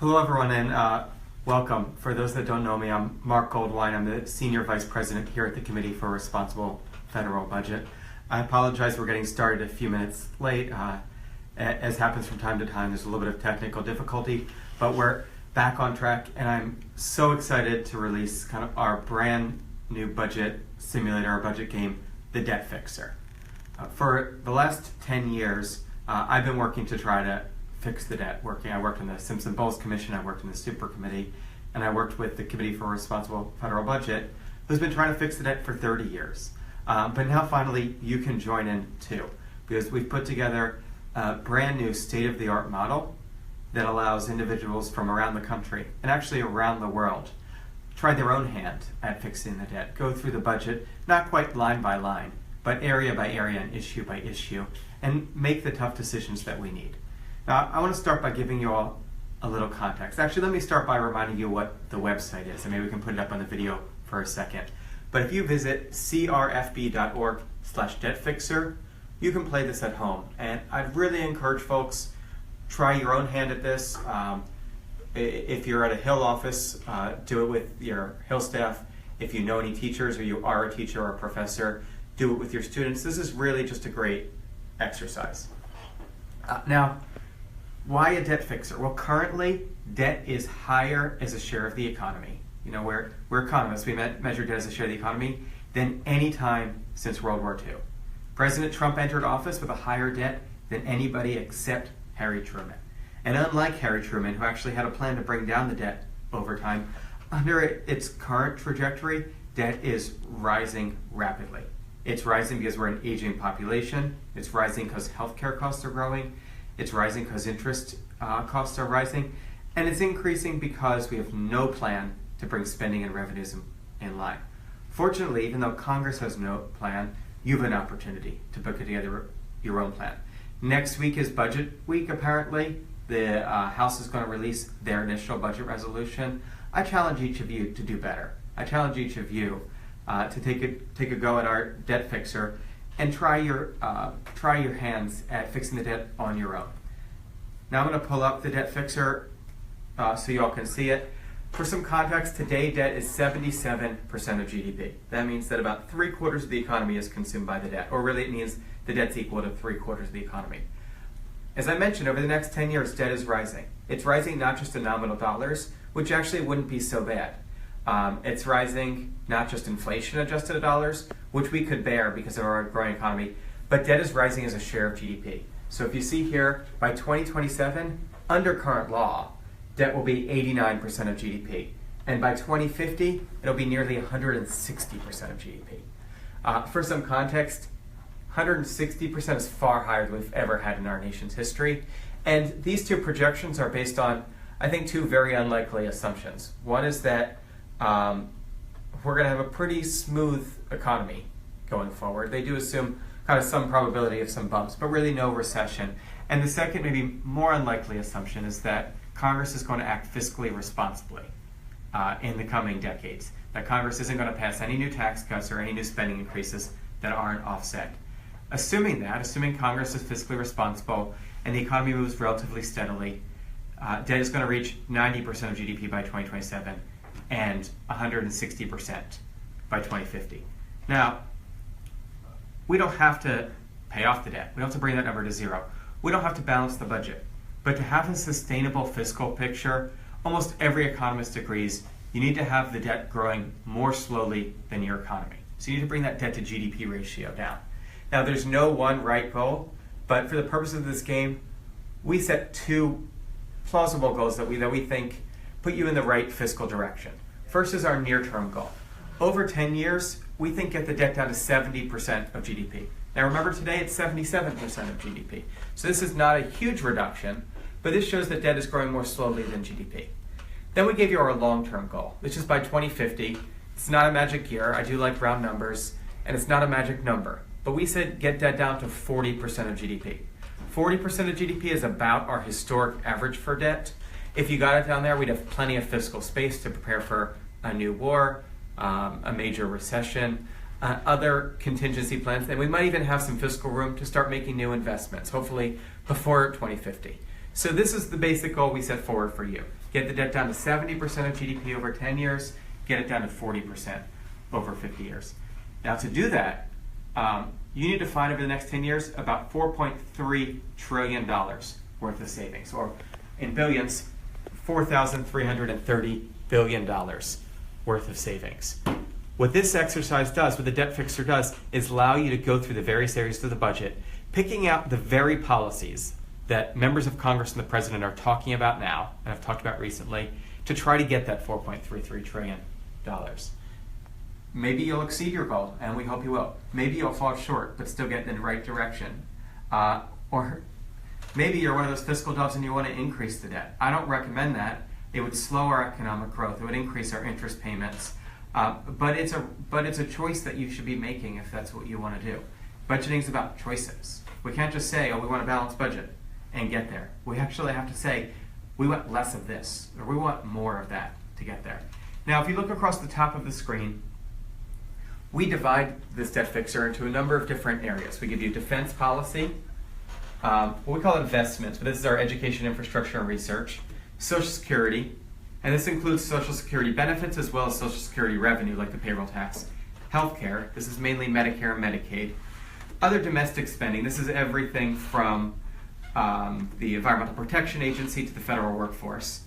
Hello everyone and welcome. For those that don't know me, I'm Marc Goldwein. I'm the Senior Vice President here at the Committee for Responsible Federal Budget. I apologize we're getting started a few minutes late. As happens from time to time, there's a little bit of technical difficulty, but we're back on track and I'm so excited to release kind of our brand new budget simulator, our budget game, the Debt Fixer. For the last 10 years, I've been working to try to fix the debt. I worked in the Simpson-Bowles Commission, I worked in the Super Committee, and I worked with the Committee for Responsible Federal Budget, who's been trying to fix the debt for 30 years. But now finally, you can join in too, because we've put together a brand new state-of-the-art model that allows individuals from around the country, and actually around the world, try their own hand at fixing the debt, go through the budget, not quite line by line, but area by area and issue by issue, and make the tough decisions that we need. Now, I want to start by giving you all a little context. Actually, let me start by reminding you what the website is, and maybe we can put it up on the video for a second. But if you visit crfb.org/debtfixer, you can play this at home. And I'd really encourage folks, try your own hand at this. If you're at a Hill office, do it with your Hill staff. If you know any teachers or you are a teacher or a professor, do it with your students. This is really just a great exercise. Now, why a debt fixer? Well, currently, debt is higher as a share of the economy. You know, we're economists. We measure debt as a share of the economy than any time since World War II. President Trump entered office with a higher debt than anybody except Harry Truman. And unlike Harry Truman, who actually had a plan to bring down the debt over time, under its current trajectory, debt is rising rapidly. It's rising because we're an aging population. It's rising because healthcare costs are growing. It's rising because interest costs are rising. And it's increasing because we have no plan to bring spending and revenues in line. Fortunately, even though Congress has no plan, you have an opportunity to put together your own plan. Next week is budget week, apparently. The House is going to release their initial budget resolution. I challenge each of you to do better. I challenge each of you to take a go at our debt fixer and try your hands at fixing the debt on your own. Now I'm going to pull up the debt fixer so you all can see it. For some context, today debt is 77% of GDP. That means that about 3/4 of the economy is consumed by the debt, or really it means the debt's equal to 3/4 of the economy. As I mentioned, over the next 10 years, debt is rising. It's rising not just in nominal dollars, which actually wouldn't be so bad. It's rising not just inflation-adjusted dollars, which we could bear because of our growing economy, but debt is rising as a share of GDP. So if you see here, by 2027, under current law, debt will be 89% of GDP. And by 2050, it'll be nearly 160% of GDP. For some context, 160% is far higher than we've ever had in our nation's history. And these two projections are based on, I think, two very unlikely assumptions. One is that we're going to have a pretty smooth economy going forward. They do assume kind of some probability of some bumps, but really no recession. And the second, maybe more unlikely assumption is that Congress is going to act fiscally responsibly in the coming decades. That Congress isn't going to pass any new tax cuts or any new spending increases that aren't offset. Assuming Congress is fiscally responsible and the economy moves relatively steadily, debt is going to reach 90% of GDP by 2027 and 160% by 2050. Now, we don't have to pay off the debt. We don't have to bring that number to zero. We don't have to balance the budget. But to have a sustainable fiscal picture, almost every economist agrees you need to have the debt growing more slowly than your economy. So you need to bring that debt to GDP ratio down. Now, there's no one right goal, but for the purpose of this game, we set two plausible goals that we think put you in the right fiscal direction. First is our near-term goal. Over 10 years, we think get the debt down to 70% of GDP. Now remember, today it's 77% of GDP. So this is not a huge reduction, but this shows that debt is growing more slowly than GDP. Then we gave you our long-term goal, which is by 2050. It's not a magic year. I do like round numbers, and it's not a magic number. But we said get debt down to 40% of GDP. 40% of GDP is about our historic average for debt. If you got it down there, we'd have plenty of fiscal space to prepare for a new war, a major recession, other contingency plans, and we might even have some fiscal room to start making new investments, hopefully before 2050. So this is the basic goal we set forward for you. Get the debt down to 70% of GDP over 10 years, get it down to 40% over 50 years. Now to do that, you need to find over the next 10 years about $4.3 trillion worth of savings, or in billions, $4,330 billion worth of savings. What this exercise does, what the debt fixer does, is allow you to go through the various areas of the budget, picking out the very policies that members of Congress and the President are talking about now, and have talked about recently, to try to get that $4.33 trillion. Maybe you'll exceed your goal, and we hope you will. Maybe you'll fall short, but still get in the right direction. Or maybe you're one of those fiscal doves and you want to increase the debt. I don't recommend that. It would slow our economic growth. It would increase our interest payments. But it's a choice that you should be making if that's what you want to do. Budgeting is about choices. We can't just say, oh, we want a balanced budget and get there. We actually have to say, we want less of this, or we want more of that to get there. Now, if you look across the top of the screen, we divide this debt fixer into a number of different areas. We give you defense policy, what we call investments, but this is our education, infrastructure, and research, Social Security, and this includes Social Security benefits as well as Social Security revenue, like the payroll tax, healthcare, this is mainly Medicare and Medicaid, other domestic spending, this is everything from the Environmental Protection Agency to the federal workforce.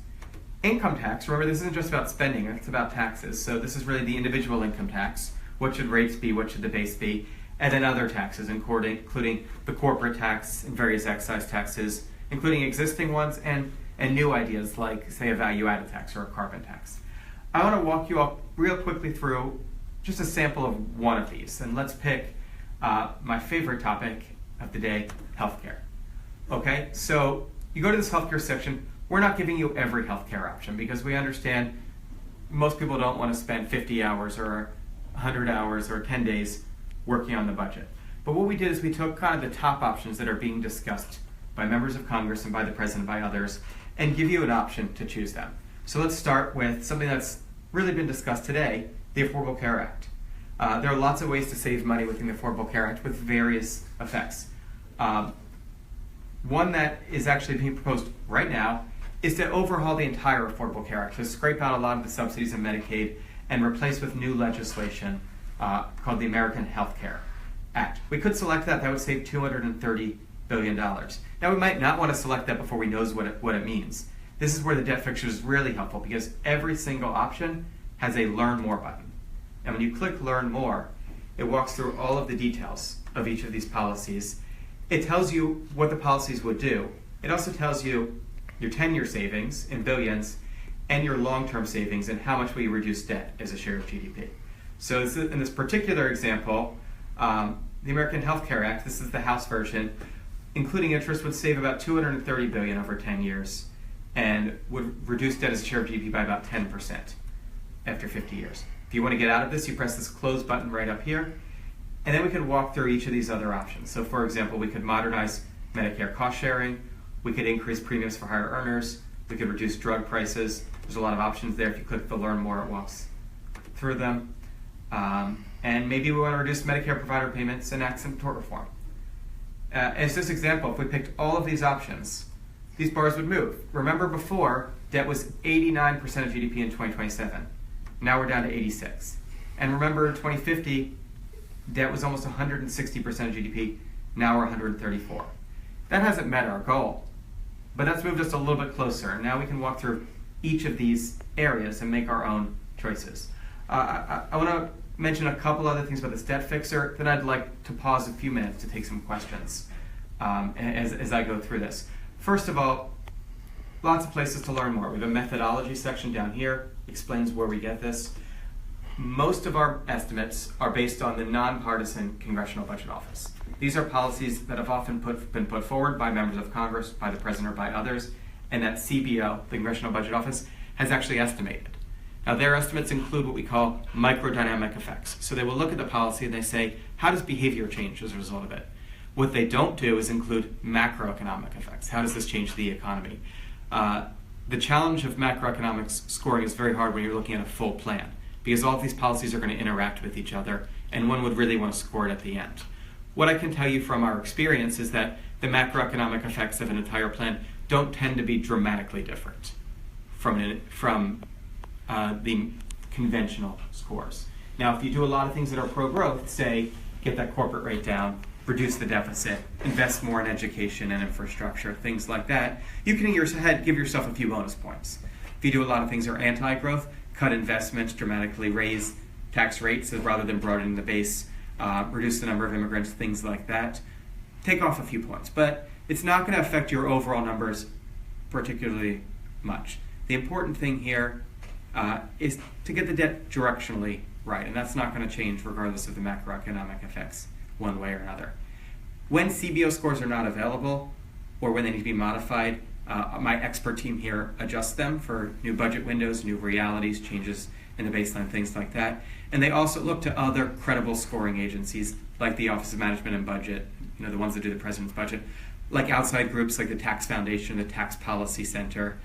Income tax, remember this isn't just about spending, it's about taxes, so this is really the individual income tax. What should rates be, what should the base be, and then other taxes, including the corporate tax and various excise taxes, including existing ones and new ideas like, say, a value-added tax or a carbon tax. I want to walk you all real quickly through just a sample of one of these, and let's pick my favorite topic of the day, healthcare. Okay, so you go to this healthcare section. We're not giving you every healthcare option because we understand most people don't want to spend 50 hours or 100 hours or 10 days working on the budget. But what we did is we took kind of the top options that are being discussed by members of Congress and by the President, by others, and give you an option to choose them. So let's start with something that's really been discussed today, the Affordable Care Act. There are lots of ways to save money within the Affordable Care Act with various effects. One that is actually being proposed right now is to overhaul the entire Affordable Care Act, to scrape out a lot of the subsidies in Medicaid and replace with new legislation called the American Health Care Act. We could select that. That would save $230 billion. Now, we might not want to select that before we know what it means. This is where the debt fixture is really helpful because every single option has a Learn More button. And when you click Learn More, it walks through all of the details of each of these policies. It tells you what the policies would do. It also tells you your 10-year savings in billions and your long-term savings and how much will you reduce debt as a share of GDP. So in this particular example, the American Health Care Act, this is the House version, including interest would save about $230 billion over 10 years and would reduce debt as a share of GDP by about 10% after 50 years. If you want to get out of this, you press this close button right up here, and then we can walk through each of these other options. So for example, we could modernize Medicare cost sharing, we could increase premiums for higher earners, we could reduce drug prices. There's a lot of options there. If you click the Learn More, it walks through them. And maybe we want to reduce Medicare provider payments and accident tort reform. As this example, if we picked all of these options, these bars would move. Remember before, debt was 89% of GDP in 2027. Now we're down to 86. And remember in 2050, debt was almost 160% of GDP. Now we're 134. That hasn't met our goal, but that's moved us a little bit closer. And now we can walk through each of these areas and make our own choices. I want to mention a couple other things about this debt fixer, then I'd like to pause a few minutes to take some questions as I go through this. First of all, lots of places to learn more. We have a methodology section down here, explains where we get this. Most of our estimates are based on the nonpartisan Congressional Budget Office. These are policies that have often been put forward by members of Congress, by the President, or by others, and that CBO, the Congressional Budget Office, has actually estimated. Now, their estimates include what we call microdynamic effects. So they will look at the policy and they say, how does behavior change as a result of it? What they don't do is include macroeconomic effects. How does this change the economy? The challenge of macroeconomics scoring is very hard when you're looking at a full plan, because all of these policies are going to interact with each other, and one would really want to score it at the end. What I can tell you from our experience is that the macroeconomic effects of an entire plan don't tend to be dramatically different from the conventional scores. Now, if you do a lot of things that are pro-growth, say, get that corporate rate down, reduce the deficit, invest more in education and infrastructure, things like that, you can in your head give yourself a few bonus points. If you do a lot of things that are anti-growth, cut investments, dramatically raise tax rates rather than broadening the base, reduce the number of immigrants, things like that, take off a few points. But it's not going to affect your overall numbers particularly much. The important thing here is to get the debt directionally right, and that's not going to change regardless of the macroeconomic effects one way or another. When CBO scores are not available or when they need to be modified, my expert team here adjusts them for new budget windows, new realities, changes in the baseline, things like that. And they also look to other credible scoring agencies like the Office of Management and Budget, the ones that do the President's budget, like outside groups like the Tax Foundation, the Tax Policy Center,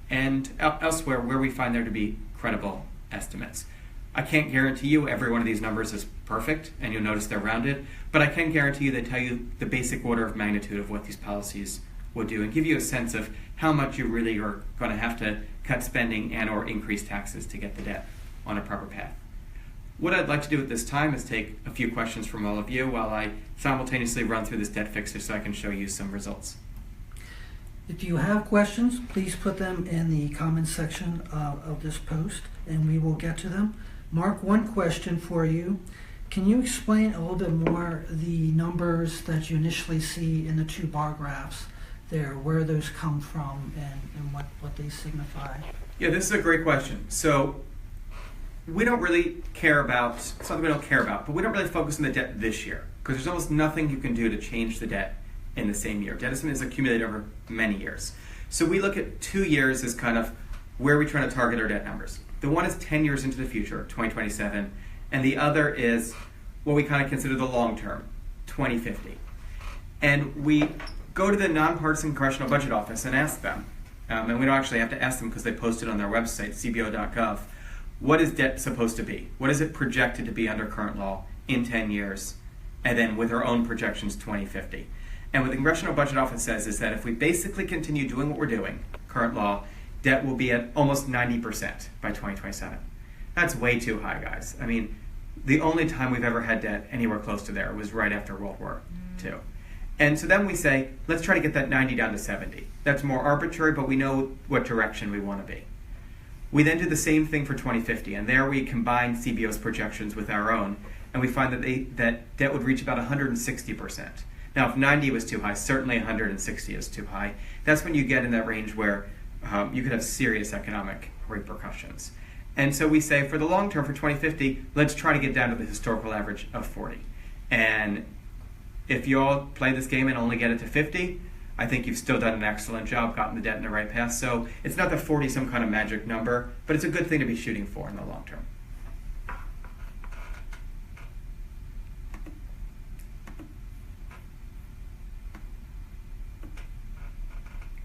and elsewhere where we find there to be credible estimates. I can't guarantee you every one of these numbers is perfect, and you'll notice they're rounded, but I can guarantee you they tell you the basic order of magnitude of what these policies would do and give you a sense of how much you really are going to have to cut spending and or increase taxes to get the debt on a proper path. What I'd like to do at this time is take a few questions from all of you while I simultaneously run through this debt fixer so I can show you some results. If you have questions, please put them in the comments section of this post and we will get to them. Mark, one question for you. Can you explain a little bit more the numbers that you initially see in the two bar graphs there, where those come from and what they signify? Yeah, this is a great question. So we don't really care about, something we don't care about, but we don't really focus on the debt this year because there's almost nothing you can do to change the debt in the same year. Debt is accumulated over many years. So we look at 2 years as kind of where we're trying to target our debt numbers. The one is 10 years into the future, 2027, and the other is what we kind of consider the long term, 2050. And we go to the Nonpartisan Congressional Budget Office and ask them, and we don't actually have to ask them because they post it on their website, cbo.gov, what is debt supposed to be? What is it projected to be under current law in 10 years, and then with our own projections, 2050? And what the Congressional Budget Office says is that if we basically continue doing what we're doing, current law, debt will be at almost 90% by 2027. That's way too high, guys. I mean, the only time we've ever had debt anywhere close to there was right after World War II. And so then we say, let's try to get that 90 down to 70. That's more arbitrary, but we know what direction we want to be. We then do the same thing for 2050, and there we combine CBO's projections with our own, and we find that debt would reach about 160%. Now, if 90 was too high, certainly 160 is too high. That's when you get in that range where you could have serious economic repercussions. And so we say for the long term, for 2050, let's try to get down to the historical average of 40. And if you all play this game and only get it to 50, I think you've still done an excellent job, gotten the debt in the right path. So it's not that 40 is some kind of magic number, but it's a good thing to be shooting for in the long term.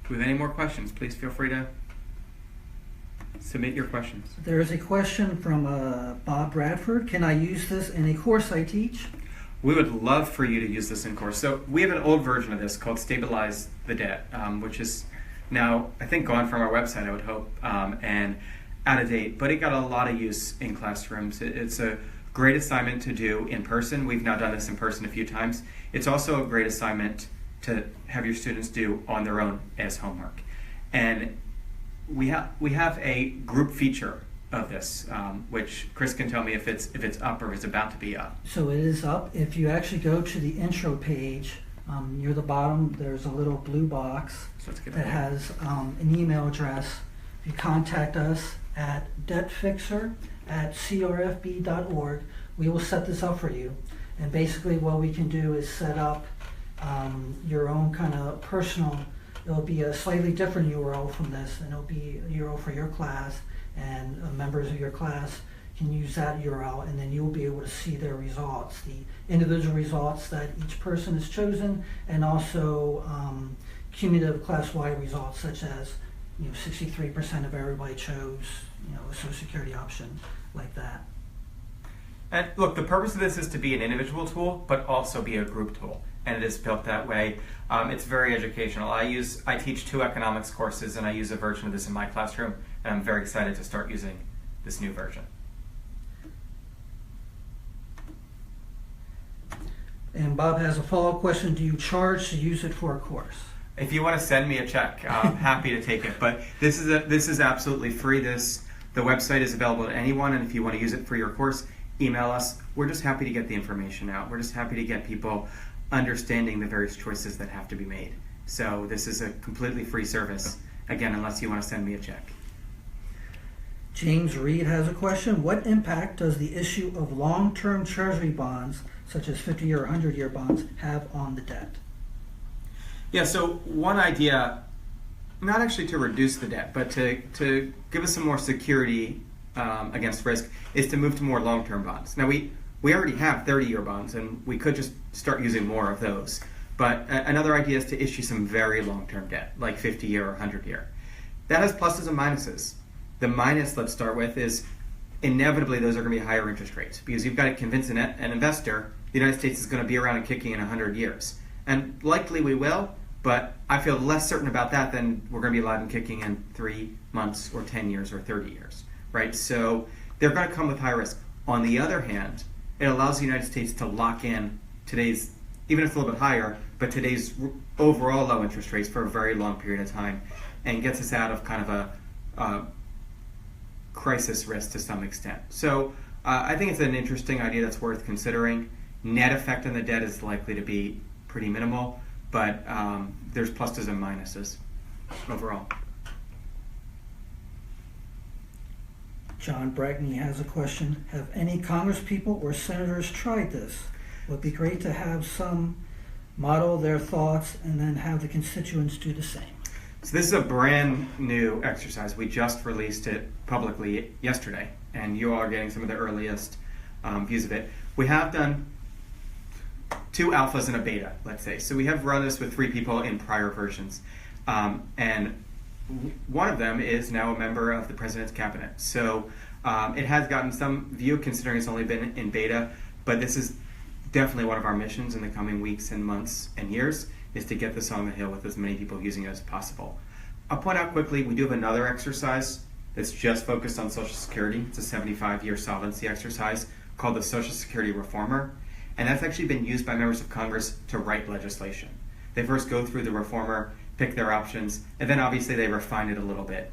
If we have any more questions, please feel free to submit your questions. There is a question from Bob Bradford. Can I use this in a course I teach? We would love for you to use this in course. So we have an old version of this called Stabilize the Debt, which is now, I think, gone from our website, I would hope, and out of date. But it got a lot of use in classrooms. It's a great assignment to do in person. We've now done this in person a few times. It's also a great assignment to have your students do on their own as homework. And we have a group feature of this, which Chris can tell me if it's up or is about to be up. So it is up. If you actually go to the intro page, near the bottom, there's a little blue box that has an email address. If you contact us at debtfixer@crfb.org, we will set this up for you. And basically what we can do is set up your own kind of personal, it'll be a slightly different URL from this, and it'll be a URL for your class, and members of your class can use that URL, and then you'll be able to see their results, the individual results that each person has chosen, and also cumulative class-wide results, such as 63% of everybody chose a Social Security option like that. And look, the purpose of this is to be an individual tool, but also be a group tool. and it is built that way. It's very educational. I teach 2 economics courses, and I use a version of this in my classroom, and I'm very excited to start using this new version. And Bob has a follow-up question. Do you charge to use it for a course? If you want to send me a check, I'm happy to take it. But this is absolutely free. The website is available to anyone, and if you want to use it for your course, email us. We're just happy to get the information out. We're just happy to get people understanding the various choices that have to be made. So this is a completely free service, again, unless you want to send me a check. James Reed has a question. What impact does the issue of long-term Treasury bonds, such as 50-year or 100-year bonds, have on the debt? Yeah, so one idea, not actually to reduce the debt, but to give us some more security against risk, is to move to more long-term bonds. Now, we already have 30-year bonds, and we could just start using more of those. But another idea is to issue some very long-term debt, like 50-year or 100-year. That has pluses and minuses. The minus, let's start with, is inevitably those are going to be higher interest rates, because you've got to convince an investor the United States is going to be around and kicking in 100 years. And likely we will, but I feel less certain about that than we're going to be alive and kicking in 3 months or 10 years or 30 years, right? So they're going to come with high risk. On the other hand, it allows the United States to lock in today's, even if it's a little bit higher, but today's overall low interest rates for a very long period of time, and gets us out of kind of a crisis risk to some extent. So I think it's an interesting idea that's worth considering. Net effect on the debt is likely to be pretty minimal, but there's pluses and minuses overall. John Brackney has a question. Have any congresspeople or senators tried this? It would be great to have some model their thoughts and then have the constituents do the same. So this is a brand new exercise. We just released it publicly yesterday, and you all are getting some of the earliest views of it. We have done 2 alphas and a beta, let's say. So we have run this with 3 people in prior versions. And one of them is now a member of the president's cabinet. So it has gotten some view considering it's only been in beta, but this is definitely one of our missions in the coming weeks and months and years, is to get this on the Hill with as many people using it as possible. I'll point out quickly, we do have another exercise that's just focused on Social Security. It's a 75-year solvency exercise called the Social Security Reformer, and that's actually been used by members of Congress to write legislation. They first go through the reformer, pick their options, and then obviously they refine it a little bit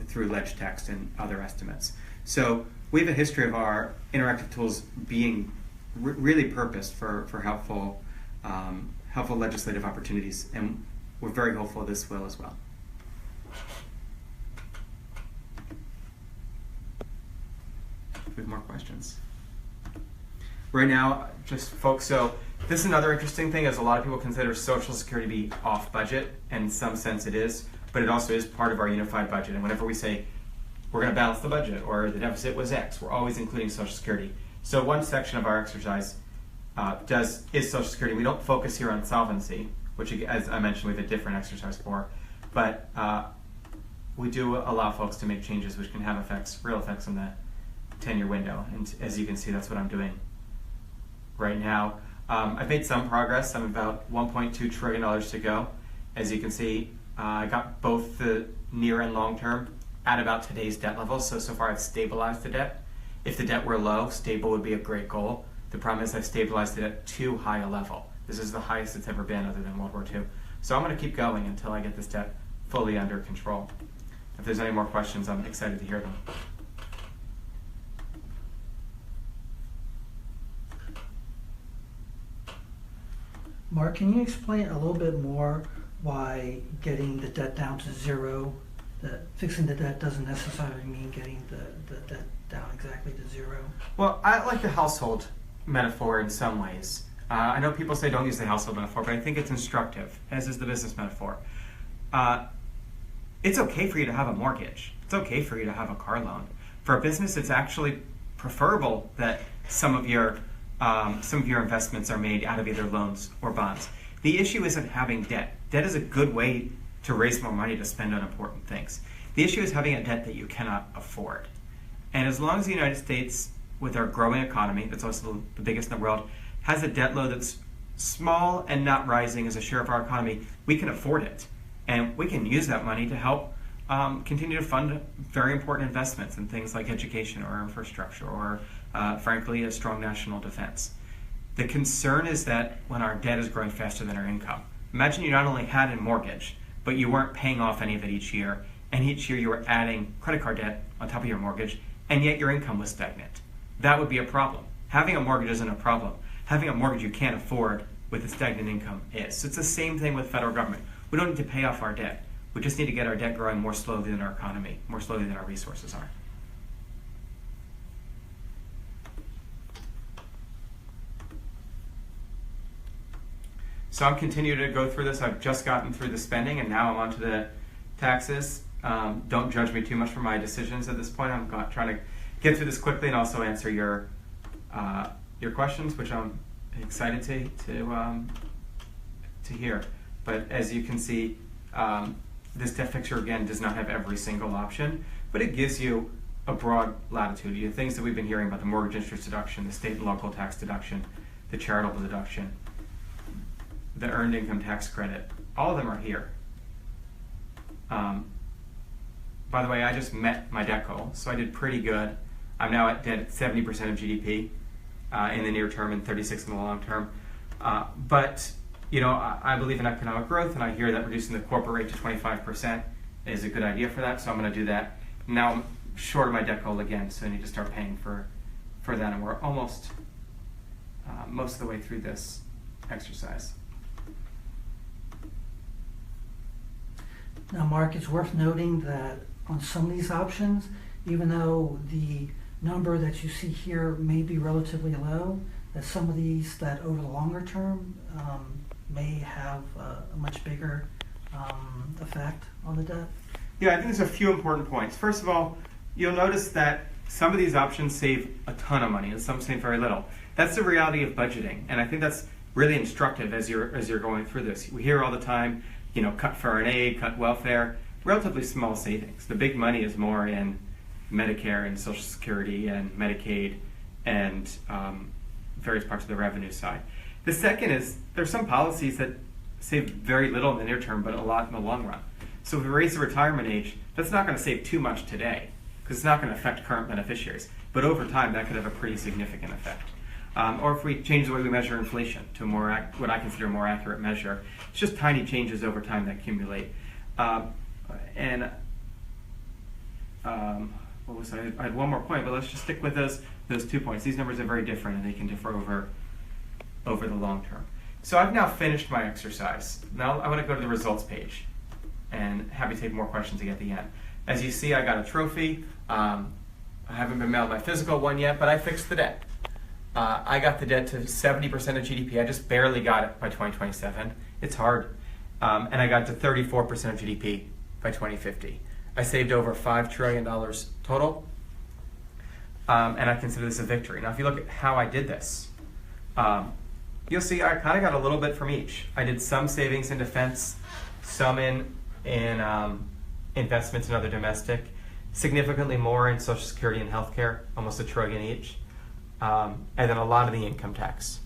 through leg text and other estimates. So we have a history of our interactive tools being really purposed for helpful legislative opportunities, and we're very hopeful this will as well. We have more questions. Right now, just folks, so this is another interesting thing, as a lot of people consider Social Security to be off budget, and in some sense it is, but it also is part of our unified budget. And whenever we say we're going to balance the budget or the deficit was X, we're always including Social Security. So one section of our exercise is Social Security. We don't focus here on solvency, which, as I mentioned, we have a different exercise for, but we do allow folks to make changes which can have real effects on the 10-year window. And as you can see, that's what I'm doing right now. I've made some progress. I'm about $1.2 trillion to go. As you can see, I got both the near and long term at about today's debt levels. So far I've stabilized the debt. If the debt were low, stable would be a great goal. The problem is I've stabilized it at too high a level. This is the highest it's ever been other than World War II. So I'm going to keep going until I get this debt fully under control. If there's any more questions, I'm excited to hear them. Mark, can you explain a little bit more why getting the debt down to zero, fixing the debt doesn't necessarily mean getting the debt down exactly to zero? Well, I like the household metaphor in some ways. I know people say don't use the household metaphor, but I think it's instructive, as is the business metaphor. It's okay for you to have a mortgage. It's okay for you to have a car loan. For a business, it's actually preferable that some of your investments are made out of either loans or bonds. The issue isn't having debt. Debt is a good way to raise more money to spend on important things. The issue is having a debt that you cannot afford. And as long as the United States, with our growing economy, that's also the biggest in the world, has a debt load that's small and not rising as a share of our economy, we can afford it. And we can use that money to help continue to fund very important investments in things like education or infrastructure or, frankly, a strong national defense. The concern is that when our debt is growing faster than our income, imagine you not only had a mortgage, but you weren't paying off any of it each year, and each year you were adding credit card debt on top of your mortgage, and yet your income was stagnant. That would be a problem. Having a mortgage isn't a problem. Having a mortgage you can't afford with a stagnant income is. So it's the same thing with federal government. We don't need to pay off our debt. We just need to get our debt growing more slowly than our economy, more slowly than our resources are. So I'm continuing to go through this. I've just gotten through the spending, and now I'm on to the taxes. Don't judge me too much for my decisions at this point. I'm trying to get through this quickly and also answer your questions, which I'm excited to hear. But as you can see, this debt fixture again does not have every single option, but it gives you a broad latitude. You have things that we've been hearing about: the mortgage interest deduction, the state and local tax deduction, the charitable deduction, the earned income tax credit. All of them are here. By the way, I just met my debt goal, so I did pretty good. I'm now at debt at 70% of GDP in the near term and 36% in the long term. But you know, I believe in economic growth, and I hear that reducing the corporate rate to 25% is a good idea for that, so I'm going to do that. Now I'm short of my debt goal again, so I need to start paying for that, and we're almost most of the way through this exercise. Now, Mark, it's worth noting that on some of these options, even though the number that you see here may be relatively low, that some of these that over the longer term may have a much bigger effect on the debt. Yeah, I think there's a few important points. First of all, you'll notice that some of these options save a ton of money and some save very little. That's the reality of budgeting, and I think that's really instructive as you're going through this. We hear all the time, you know, cut foreign aid, cut welfare, relatively small savings. The big money is more in Medicare and Social Security and Medicaid and various parts of the revenue side. The second is there's some policies that save very little in the near term, but a lot in the long run. So if we raise the retirement age, that's not going to save too much today because it's not going to affect current beneficiaries. But over time, that could have a pretty significant effect. Or if we change the way we measure inflation to a more what I consider a more accurate measure, it's just tiny changes over time that accumulate. What was I had one more point, but let's just stick with those 2 points. These numbers are very different, and they can differ over the long term. So I've now finished my exercise. Now I want to go to the results page, and happy to take more questions again at the end. As you see, I got a trophy. I haven't been mailed my physical one yet, but I fixed the debt. I got the debt to 70% of GDP. I just barely got it by 2027. It's hard. And I got to 34% of GDP by 2050. I saved over $5 trillion total, and I consider this a victory. Now, if you look at how I did this, you'll see I kind of got a little bit from each. I did some savings in defense, some in investments in other domestic, significantly more in Social Security and healthcare, almost $1 trillion each, and then a lot of the income tax.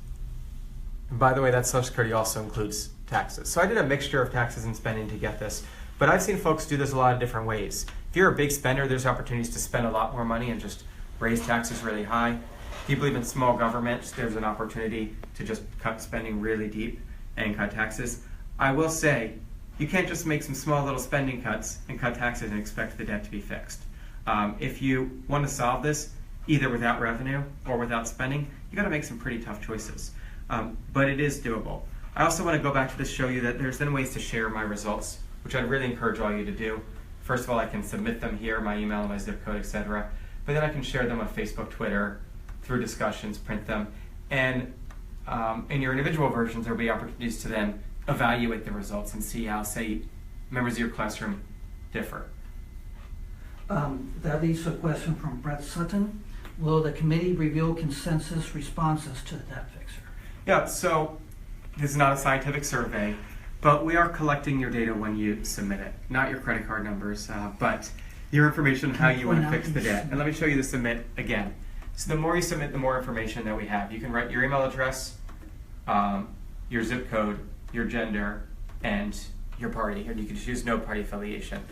And by the way, that Social Security also includes taxes. So I did a mixture of taxes and spending to get this. But I've seen folks do this a lot of different ways. If you're a big spender, there's opportunities to spend a lot more money and just raise taxes really high. If you believe in small government, there's an opportunity to just cut spending really deep and cut taxes. I will say, you can't just make some small little spending cuts and cut taxes and expect the debt to be fixed. If you want to solve this, either without revenue or without spending, you got to make some pretty tough choices. But it is doable. I also want to go back to this, show you that there's then ways to share my results, which I'd really encourage all you to do. First of all, I can submit them here, my email, my zip code, etc. But then I can share them on Facebook, Twitter, through discussions, print them. And in your individual versions, there'll be opportunities to then evaluate the results and see how, say, members of your classroom differ. That leads to a question from Brett Sutton. Will the committee reveal consensus responses to the debt fixer? Yeah, so this is not a scientific survey, but we are collecting your data when you submit it. Not your credit card numbers, but your information on how you want to fix the debt. And let me show you the submit again. So the more you submit, the more information that we have. You can write your email address, your zip code, your gender, and your party, and you can choose no party affiliation.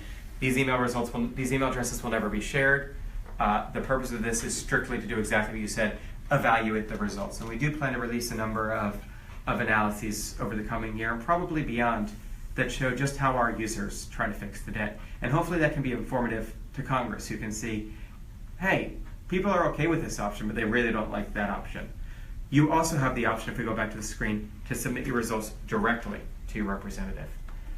These email addresses will never be shared. The purpose of this is strictly to do exactly what you said, evaluate the results. And we do plan to release a number of analyses over the coming year, and probably beyond, that show just how our users try to fix the debt. And hopefully that can be informative to Congress, who can see, hey, people are okay with this option, but they really don't like that option. You also have the option, if we go back to the screen, to submit your results directly to your representative.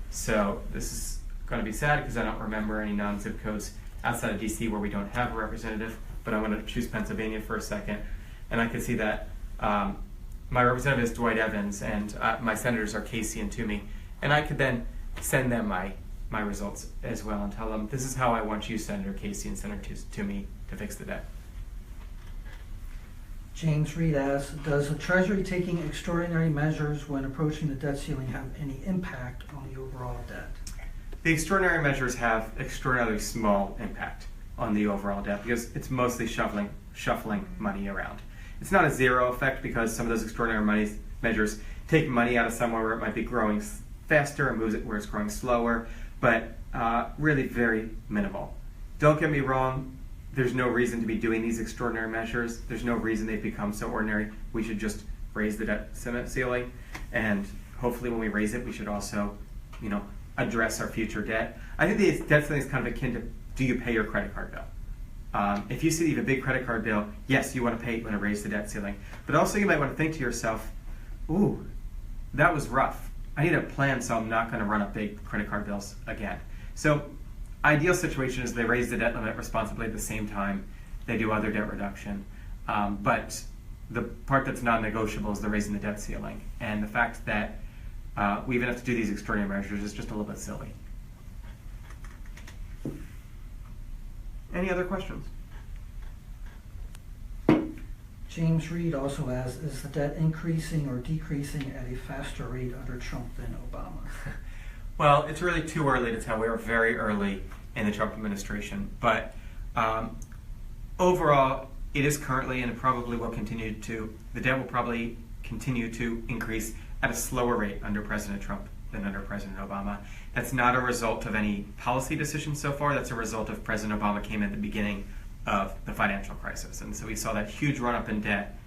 So this is going to be sad because I don't remember any non-zip codes outside of DC where we don't have a representative, but I'm going to choose Pennsylvania for a second. And I can see that my representative is Dwight Evans, and my senators are Casey and Toomey. And I could then send them my results as well and tell them, this is how I want you, Senator Casey and Senator Toomey, to fix the debt. James Reed asks, does the Treasury taking extraordinary measures when approaching the debt ceiling have any impact on the overall debt? The extraordinary measures have extraordinarily small impact on the overall debt because it's mostly shuffling money around. It's not a zero effect because some of those extraordinary measures take money out of somewhere where it might be growing faster and moves it where it's growing slower, but really very minimal. Don't get me wrong, there's no reason to be doing these extraordinary measures. There's no reason they've become so ordinary. We should just raise the debt ceiling, and hopefully when we raise it, we should also, address our future debt. I think the debt ceiling is kind of akin to, do you pay your credit card bill? If you see that you have a big credit card bill, yes, you want to raise the debt ceiling. But also you might want to think to yourself, ooh, that was rough. I need a plan so I'm not going to run up big credit card bills again. So ideal situation is they raise the debt limit responsibly at the same time they do other debt reduction. But the part that's non-negotiable is the raising the debt ceiling. And the fact that we even have to do these extraordinary measures is just a little bit silly. Any other questions? James Reed also asks, is the debt increasing or decreasing at a faster rate under Trump than Obama? Well, it's really too early to tell. We are very early in the Trump administration. But overall, it is currently and it probably will continue to, the debt will probably continue to increase at a slower rate under President Trump than under President Obama. That's not a result of any policy decisions so far. That's a result of President Obama came at the beginning of the financial crisis. And so we saw that huge run-up in debt,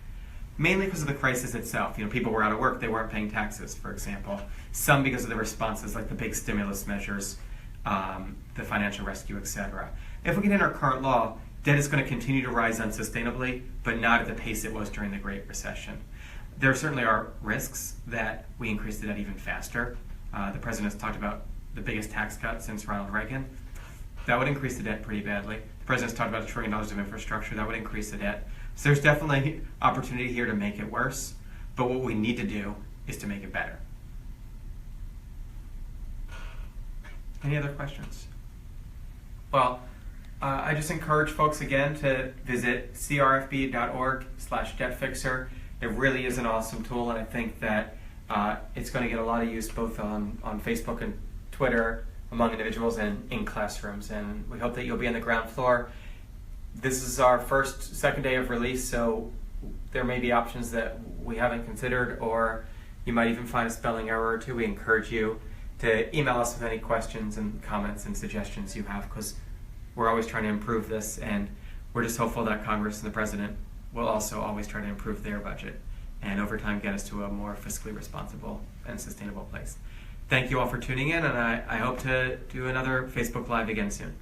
mainly because of the crisis itself. People were out of work. They weren't paying taxes, for example. Some because of the responses like the big stimulus measures, the financial rescue, etc. If we get in our current law, debt is going to continue to rise unsustainably, but not at the pace it was during the Great Recession. There certainly are risks that we increase the debt even faster. The president has talked about the biggest tax cut since Ronald Reagan. That would increase the debt pretty badly. The president's talked about $1 trillion of infrastructure. That would increase the debt. So there's definitely opportunity here to make it worse, but what we need to do is to make it better. Any other questions? Well, I just encourage folks again to visit crfb.org/debtfixer. It really is an awesome tool, and I think that it's going to get a lot of use both on Facebook and Twitter among individuals and in classrooms, and we hope that you'll be on the ground floor. This is our second day of release, so there may be options that we haven't considered, or you might even find a spelling error or two. We encourage you to email us with any questions and comments and suggestions you have, because we're always trying to improve this, and we're just hopeful that Congress and the President will also always try to improve their budget and over time get us to a more fiscally responsible and sustainable place. Thank you all for tuning in, and I hope to do another Facebook Live again soon.